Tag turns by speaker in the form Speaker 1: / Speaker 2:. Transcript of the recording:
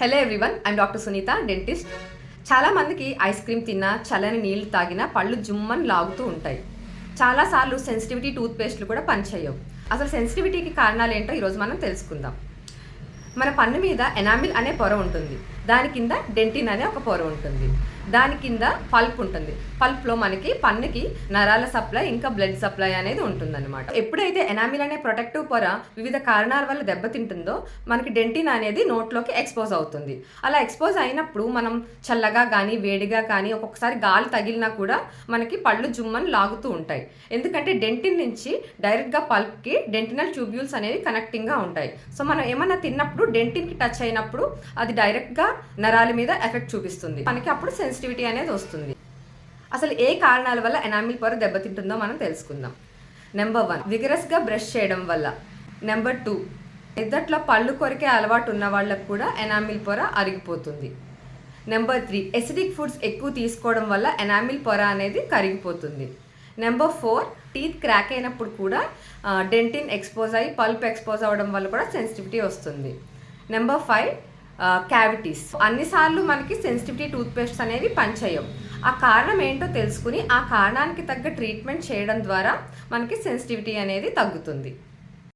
Speaker 1: Hello everyone, I'm doctor Sunitha, dentist. చాలామందికి ice cream తిన్నా, చల్లని నీళ్ళు తాగినా పళ్ళు జుమ్మని లాగుతూ ఉంటాయి. చాలాసార్లు సెన్సిటివిటీ టూత్ పేస్ట్లు కూడా పనిచేయవు. అసలు సెన్సిటివిటీకి కారణాలు ఏంటో ఈరోజు మనం తెలుసుకుందాం. మన పన్ను మీద ఎనామిల్ అనే పొర ఉంటుంది. దాని కింద డెంటిన్ అనే ఒక పొర ఉంటుంది. దాని కింద పల్ప్ ఉంటుంది. పల్ప్లో మనకి పన్నుకి నరాల సప్లై ఇంకా బ్లడ్ సప్లై అనేది ఉంటుందన్నమాట. ఎప్పుడైతే ఎనామిల్ అనే ప్రొటెక్టివ్ పొర వివిధ కారణాల వల్ల దెబ్బతింటుందో మనకి డెంటిన్ అనేది నోట్లోకి ఎక్స్పోజ్ అవుతుంది. అలా ఎక్స్పోజ్ అయినప్పుడు మనం చల్లగా కానీ వేడిగా కానీ ఒక్కొక్కసారి గాలి తగిలినా కూడా మనకి పళ్ళు జుమ్మని లాగుతూ ఉంటాయి. ఎందుకంటే డెంటిన్ నుంచి డైరెక్ట్గా పల్ప్కి డెంటినల్ ట్యూబ్యూల్స్ అనేవి కనెక్టింగ్గా ఉంటాయి. సో మనం ఏమన్నా తిన్నప్పుడు డెంటిన్కి టచ్ అయినప్పుడు అది డైరెక్ట్గా నరాల మీద ఎఫెక్ట్ చూపిస్తుంది. మనకి అప్పుడు సెన్సిటివిటీ అనేది వస్తుంది. అసలు ఏ కారణాల వల్ల ఎనామిల్ పొర దెబ్బతింటుందో మనం తెలుసుకుందాం. నెంబర్ 1, విగరస్గా బ్రష్ చేయడం వల్ల. నెంబర్ 2, నిద్దట్లో పళ్ళు కొరికే అలవాటు ఉన్న వాళ్ళకు కూడా ఎనామిల్ పొర అరిగిపోతుంది. నెంబర్ 3, ఎసిడిక్ ఫుడ్స్ ఎక్కువ తీసుకోవడం వల్ల ఎనామిల్ పొర అనేది కరిగిపోతుంది. నెంబర్ 4, టీత్ క్రాక్ అయినప్పుడు కూడా డెంటిన్ ఎక్స్పోజ్ అయ్యి పల్ప్ ఎక్స్పోజ్ అవ్వడం వల్ల కూడా సెన్సిటివిటీ వస్తుంది. Number 5, cavities. అన్నిసార్లు మనకి సెన్సిటివిటీ టూత్ పేస్ట్స్ అనేవి పనిచేయవు. ఆ కారణం ఏంటో తెలుసుకుని ఆ కారణానికి తగ్గ ట్రీట్మెంట్ చేయడం ద్వారా మనకి సెన్సిటివిటీ అనేది తగ్గుతుంది.